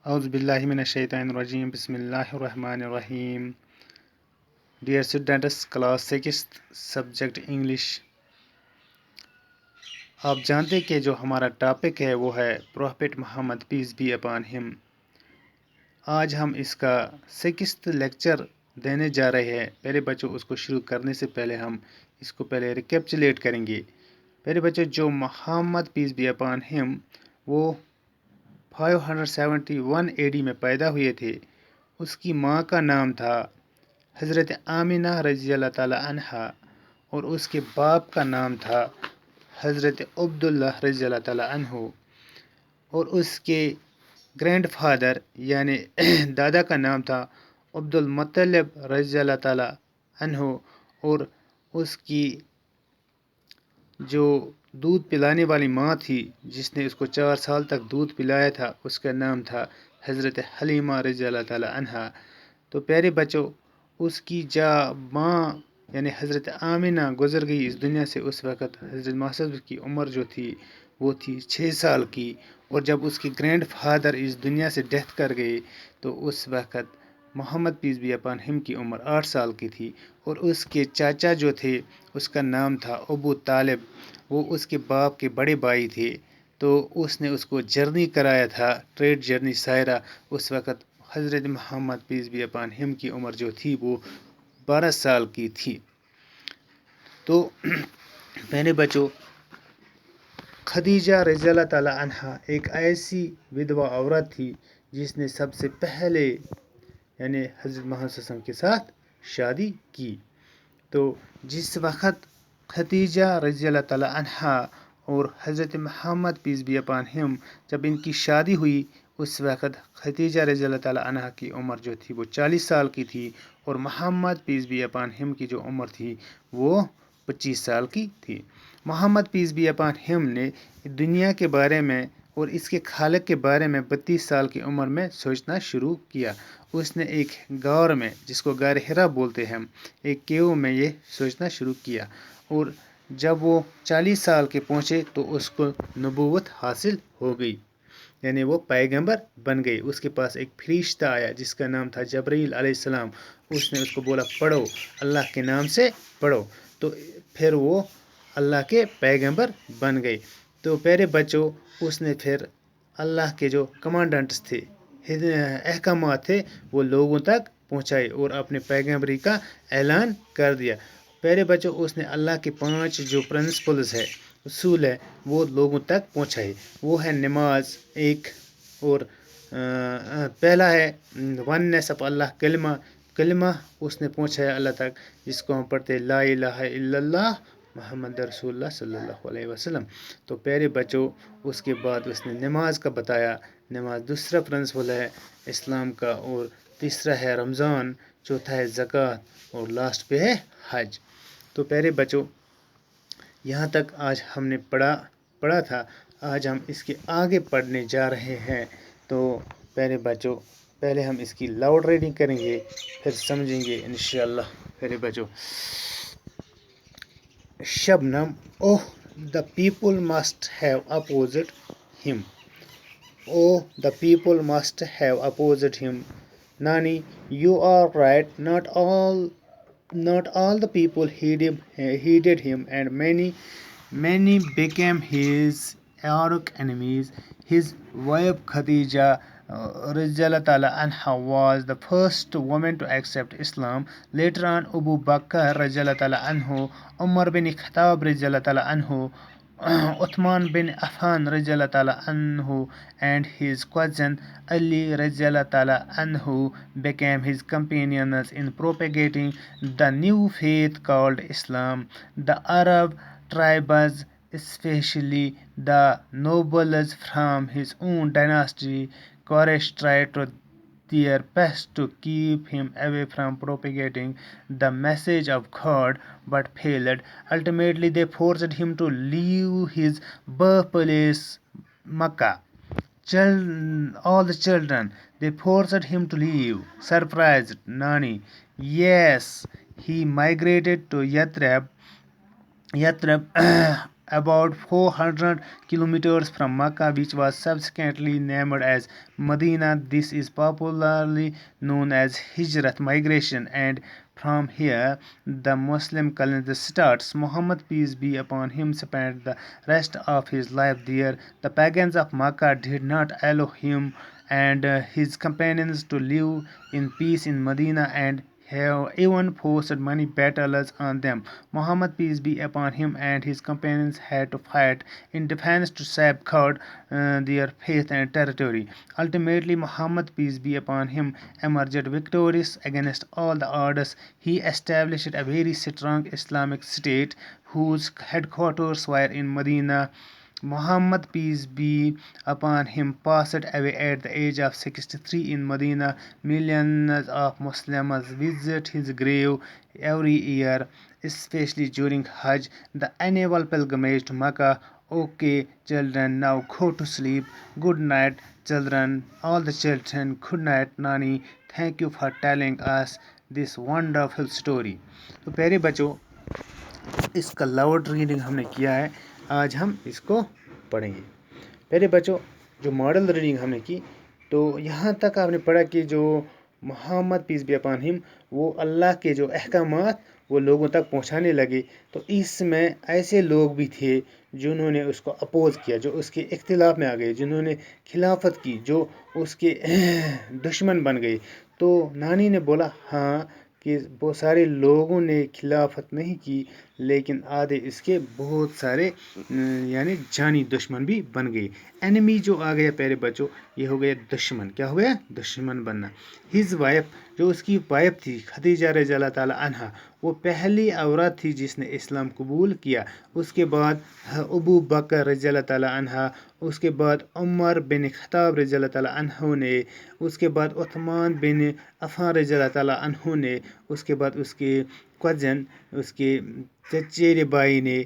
Auzu billahi minash-shaytanir-rajim. Bismillahir-rahmanir-rahim. Dear students, class 6th subject English. آپ جانتے کہ جو ہمارا ٹاپک ہے وہ ہے prophet Muhammad peace be upon him. آج ہم اس کا 6th لیکچر دینے جا رہے ہیں. پہلے بچوں اس کو شروع کرنے سے پہلے ہم اس کو پہلے ریکیپچولیٹ کریں گے. پہلے بچوں جو محمد پیس بی اپان ہم وہ 571 AD میں پیدا ہوئے تھے. اس کی ماں کا نام تھا حضرت آمینہ رضی اللہ تعالی عنہا اور اس کے باپ کا نام تھا حضرت عبداللہ رضی اللہ تعالی عنہ اور اس کے گرینڈ فادر یعنی دادا کا نام تھا عبد المطلب رضی اللہ تعالی عنہ اور اس کی جو دودھ پلانے والی ماں تھی جس نے اس کو 4 سال تک دودھ پلایا تھا اس کا نام تھا حضرت حلیمہ رضی اللہ تعالی عنہا. تو پیارے بچوں اس کی ماں یعنی حضرت آمینہ گزر گئی اس دنیا سے. اس وقت حضرت محمد کی عمر جو تھی وہ تھی 6 سال کی اور جب اس کے گرینڈ فادر اس دنیا سے ڈیتھ کر گئے تو اس وقت محمد پیس بی اپان ہم کی عمر 8 سال کی تھی اور اس کے چاچا جو تھے اس کا نام تھا ابو طالب. وہ اس کے باپ کے بڑے بھائی تھے تو اس نے اس کو جرنی کرایا تھا ٹریڈ جرنی سائرہ. اس وقت حضرت محمد پیس بی اپان ہم کی عمر جو تھی وہ 12 سال کی تھی. تو پہلے بچوں خدیجہ رضی اللہ تعالی عنہا ایک ایسی ودوا عورت تھی جس نے سب سے پہلے یعنی حضرت محمد صلی اللہ علیہ وسلم کے ساتھ شادی کی. تو جس وقت خدیجہ رضی اللہ تعالی عنہا اور حضرت محمد پیس بی اپان ہم جب ان کی شادی ہوئی اس وقت خدیجہ رضی اللہ تعالی عنہا کی عمر جو تھی وہ 40 سال کی تھی اور محمد پیس بی اپان ہم کی جو عمر تھی وہ 25 سال کی تھی. محمد پیس بی اپان ہم نے دنیا کے بارے میں اور اس کے خالق کے بارے میں 32 سال کی عمر میں سوچنا شروع کیا. اس نے ایک غار میں جس کو غار حرا بولتے ہیں ایک کیو میں یہ سوچنا شروع کیا اور جب وہ 40 سال کے پہنچے تو اس کو نبوت حاصل ہو گئی یعنی وہ پیغمبر بن گئی. اس کے پاس ایک فرشتہ آیا جس کا نام تھا جبرائیل علیہ السلام. اس نے اس کو بولا پڑھو اللہ کے نام سے پڑھو تو پھر وہ اللہ کے پیغمبر بن گئے. تو پیارے بچوں اس نے پھر اللہ کے جو کمانڈنٹس تھے احکامات تھے وہ لوگوں تک پہنچائے اور اپنے پیغمبری کا اعلان کر دیا. پیارے بچوں اس نے اللہ کے 5 جو پرنسپلز ہے اصول ہے وہ لوگوں تک پہنچائے. وہ ہے نماز ایک اور پہلا ہے وننس آف اللہ کلمہ اس نے پہنچایا اللہ تک جس کو ہم پڑھتے لا الہ الا اللہ محمد رسول اللہ صلی اللہ علیہ وسلم. تو پیارے بچوں اس کے بعد اس نے نماز کا بتایا. نماز دوسرا پرنسپل ہے اسلام کا اور تیسرا ہے رمضان چوتھا ہے زکوٰۃ اور لاسٹ پہ ہے حج. تو پیارے بچوں یہاں تک آج ہم نے پڑھا تھا. آج ہم اس کے آگے پڑھنے جا رہے ہیں. تو پیارے بچوں پہلے ہم اس کی لاؤڈ ریڈنگ کریں گے پھر سمجھیں گے انشاءاللہ. پیارے بچوں شبنم oh the people must have opposed him. Oh the people must have opposed him. Nani, you are right. Not all the people heeded him, and many became his ardent enemies. His wife Khadija Radhiyallahu ta'ala anha was the first woman to accept Islam. Later on, Abu Bakr Radhiyallahu ta'ala anhu, Umar bin Khattab Radhiyallahu ta'ala anhu, Uthman bin Affan Radhiyallahu ta'ala anhu, and his cousin Ali Radhiyallahu ta'ala anhu became his companions in propagating the new faith called Islam. The Arab tribes, especially the nobles from his own dynasty, Quraysh, tried to their best to keep him away from propagating the message of God but failed. Ultimately, they forced him to leave his birthplace Makkah. All the children, they forced him to leave. Surprised, Nani? Yes, he migrated to Yathrib about 400 kilometers from Mecca, which was subsequently named as Medina. This is popularly known as Hijrat migration, and from here the Muslim calendar starts. Muhammad, peace be upon him, spent the rest of his life there. The pagans of Mecca did not allow him and his companions to live in peace in Medina, and have even forced many battles on them. Muhammad, peace be upon him, and his companions had to fight in defense to safeguard their faith and territory. Ultimately, Muhammad, peace be upon him, emerged victorious against all the odds. He established a very strong Islamic state whose headquarters were in Medina. Muhammad, peace be upon him, passed away at the age of 63 in Medina. Millions of Muslims visit his grave every year, especially during Hajj, the annual pilgrimage to Mecca. Okay, children, now go to sleep. Good night, children. All the children, good night, Nani. Thank you for telling us this wonderful story. तो प्यारे बच्चों, इसका loud reading हमने किया है, आज हम इसको पढ़ेंगे। प्यारे बच्चों, जो मॉडल रीडिंग हमने की, तो यहाँ तक आपने पढ़ा कि जो Muhammad peace be upon him वो अल्लाह के जो अहकामात वो लोगों तक पहुँचाने लगे। तो इसमें ऐसे लोग भी थे जिन्होंने उसको अपोज़ किया, जो उसके इख्तिलाफ में आ गए, जिन्होंने खिलाफत की, जो उसके दुश्मन बन गए। तो नानी ने बोला हाँ कि बहुत सारे लोगों ने खिलाफत नहीं की, लेकिन आधे इसके बहुत सारे यानी जानी दुश्मन भी बन गए। एनिमी जो आ गया प्यारे बच्चों, ये हो गया दुश्मन। क्या हो गया? दुश्मन बनना। हिज वाइफ, जो उसकी वाइफ थी खदीजा रज़ियल्लाहु ताला अन्हा, वो पहली औरत थी जिसने इस्लाम कबूल किया। उसके बाद अबू बकर रज़ियल्लाहु ताला अन्हा, उसके बाद उमर बिन खत्ताब रज़ियल्लाहु ताला अन्हु ने, उसके बाद उस्मान बिन अफ़ान रज़ियल्लाहु ताला अन्हु ने, उसके बाद उसके कज़न, उसके चचेरे भाई ने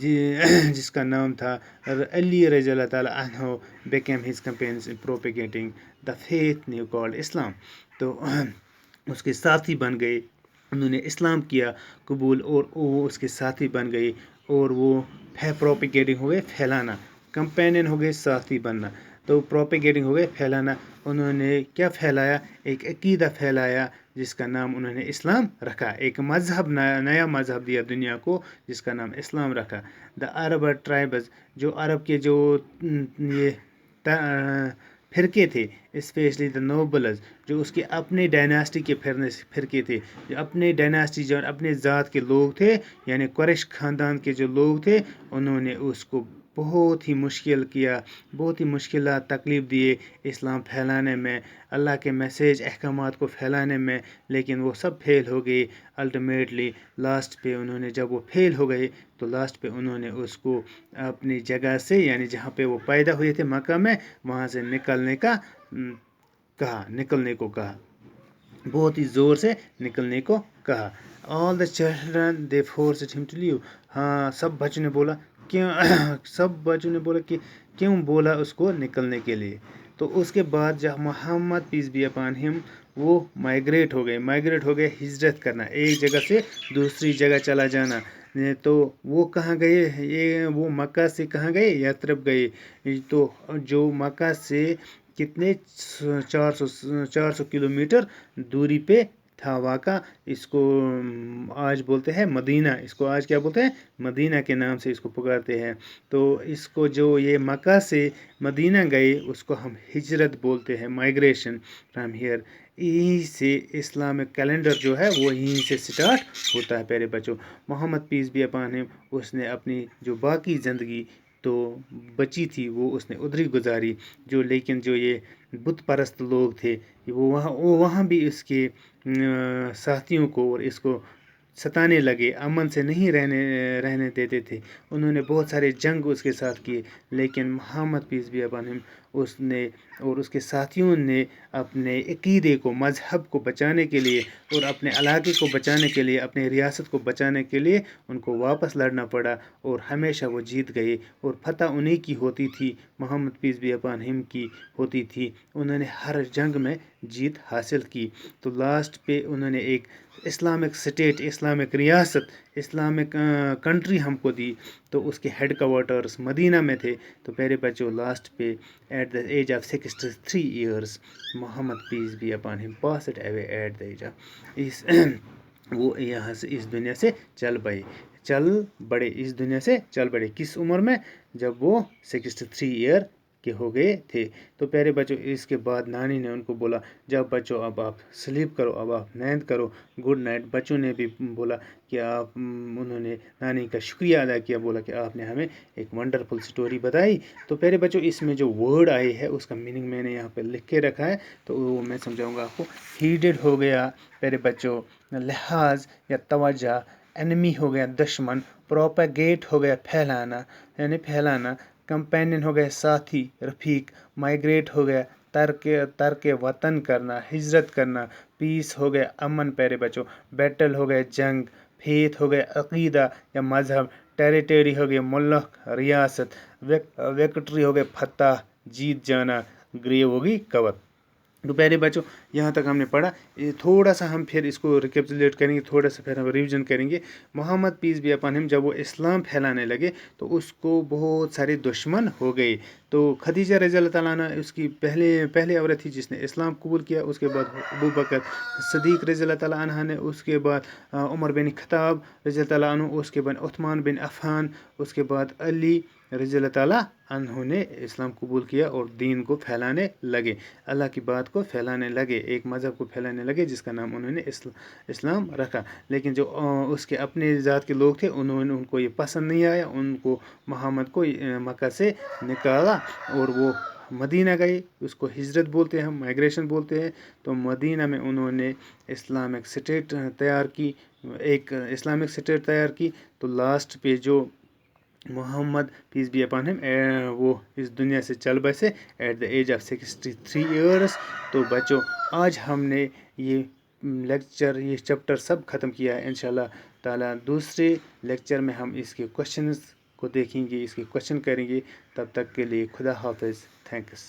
जिसका नाम था अली रज़ियल्लाहु ताला अन्हु, became his companions in propagating the faith new called Islam. तो उसके साथी बन गए, उन्होंने इस्लाम किया कबूल, और वो उसके साथी बन गए, और वो प्रोपेगेटिंग हो गए फैलाना। कंपेनियन हो गए साथी बनना, तो प्रोपेगेटिंग हो गए फैलाना। उन्होंने क्या फैलाया? एक अकीदा फैलाया जिसका नाम उन्होंने इस्लाम रखा। एक मज़हब, नया मज़हब दिया दुनिया को जिसका नाम इस्लाम रखा। द अरब ट्राइब्स, जो अरब के जो ये फ़िरके थे, स्पेशली द नोबल्स, जो उसके अपने डायनास्टी के फ़िरके थे, जो अपने डायनास्टी जो अपने ज़ात के लोग थे, यानी कुरैश ख़ानदान के जो लोग थे, उन्होंने उसको बहुत ही मुश्किल किया, बहुत ही मुश्किलात तकलीफ़ दिए इस्लाम फैलाने में, अल्लाह के मैसेज अहकामात को फैलाने में, लेकिन वो सब फेल हो गए। अल्टीमेटली लास्ट पे उन्होंने, जब वो फेल हो गए, तो लास्ट पे उन्होंने उसको अपनी जगह से, यानी जहाँ पे वो पैदा हुए थे मक्का में, वहाँ से निकलने को कहा, बहुत ही ज़ोर से निकलने को कहा। All the children they forced him to leave. हाँ, सब बच्चों ने बोला कि क्यों बोला उसको निकलने के लिए। तो उसके बाद जब Muhammad peace be upon him वो माइग्रेट हो गए, हिजरत करना, एक जगह से दूसरी जगह चला जाना। तो वो कहाँ गए? वो मक्का से कहाँ गए? यथरब गए। तो जो मक्का से कितने 400 किलोमीटर दूरी पे था वाक़ा। इसको आज बोलते हैं मदीना, इसको आज क्या बोलते हैं? मदीना के नाम से इसको पुकारते हैं। तो इसको जो ये मक्का से मदीना गए उसको हम हिजरत बोलते हैं, माइग्रेशन फ्रॉम हियर। यहीं से इस्लामिक कैलेंडर जो है वो यहीं से स्टार्ट होता है प्यारे बच्चों। Muhammad peace be upon him, उसने अपनी जो बाकी ज़िंदगी तो बची थी वो उसने उधरी गुजारी। लेकिन जो ये बुत परस्त लोग थे वो वहाँ भी इसके साथियों को और इसको सताने लगे, अमन से नहीं रहने देते थे। उन्होंने बहुत सारे जंग उसके साथ किए, लेकिन Muhammad peace be upon him उसने और उसके साथियों ने अपने अकीदे को, मज़हब को बचाने के लिए और अपने इलाके को बचाने के लिए, अपने रियासत को बचाने के लिए उनको वापस लड़ना पड़ा, और हमेशा वो जीत गए, और फतह उन्हीं की होती थी, Muhammad peace be upon him की होती थी। उन्होंने हर जंग में जीत हासिल की। तो लास्ट पे उन्होंने एक इस्लामिक स्टेट, इस्लामिक रियासत इस्लामिक कंट्री हमको दी तो उसके हेड क्वार्टर्स मदीना में थे। तो प्यारे बच्चों लास्ट पे at the age of 63 years Muhammad peace be upon him passed away at the age of इस वो यहाँ से इस दुनिया से चल बड़े इस दुनिया से चल बड़े किस उम्र में? जब वो 63 ईयर के हो गए थे। तो प्यारे बच्चों इसके बाद नानी ने उनको बोला जब बच्चों अब आप स्लीप करो, अब आप नींद करो, गुड नाइट। बच्चों ने भी बोला कि आप उन्होंने नानी का शुक्रिया अदा किया, बोला कि आपने हमें एक वंडरफुल स्टोरी बताई। तो प्यारे बच्चों इसमें जो वर्ड आए है उसका मीनिंग मैंने यहाँ पे लिख के रखा है, तो वो मैं समझाऊंगा आपको। हीडेड हो गया प्यारे बच्चों लिहाज या तवज्जो, एनिमी हो गया दुश्मन, प्रोपेगेट हो गया फैलाना यानी फैलाना, कंपेनियन हो गया साथी रफीक, माइग्रेट हो गया तर्क वतन करना, हिजरत करना, पीस हो गया अमन प्यारे बच्चों, बैटल हो गया जंग, फेथ हो गया अकीदा या मजहब, टेरिटरी हो गया मुल्क रियासत, विक्ट्री हो गया फतह जीत जाना, ग्रेव होगी कवर। तो प्यारे बच्चों यहाँ तक हमने पढ़ा। थोड़ा सा हम फिर इसको रिकेपिचुलेट करेंगे, थोड़ा सा फिर हम रिवीजन करेंगे। Muhammad peace be upon him जब वो इस्लाम फैलाने लगे तो उसको बहुत सारे दुश्मन हो गए। तो खदीजा रज़ी अल्लाह तआला अन्हा उसकी पहले औरत थी जिसने इस्लाम कबूल किया। उसके बाद अबू बकर सदीक रज़ी अल्लाह तआला अन्हा ने, उसके बाद उमर बिन खत्ताब रज़ी अल्लाह तआला अन्हु, उसके बाद उस्मान बिन अफ़ान, उसके बाद अली रज़ी अल्लाह तआला अन्हु ने इस्लाम कबूल किया और दीन को फैलाने लगे, अल्लाह की बात को फैलाने लगे, एक मज़हब को फैलाने लगे जिसका नाम उन्होंने इस्लाम रखा। लेकिन जो उसके अपने ज़ात के लोग थे उनको ये पसंद नहीं आया, उनको मोहम्मद को मक्का से निकाला और वो मदीना गए। उसको हिजरत बोलते हैं, हम माइग्रेशन बोलते हैं। तो मदीना में उन्होंने इस्लामिक स्टेट तैयार की, एक इस्लामिक स्टेट तैयार की। तो लास्ट पे जो Muhammad peace be upon him वो इस दुनिया से चल बसे at the age of 63 years. तो बच्चों आज हमने ये लेक्चर, ये चैप्टर सब ख़त्म किया है। इंशाल्लाह ताला दूसरे लेक्चर में हम इसके क्वेश्चंस को देखेंगे, इसके क्वेश्चन करेंगे। तब तक के लिए खुदा हाफिज़, थैंक्स।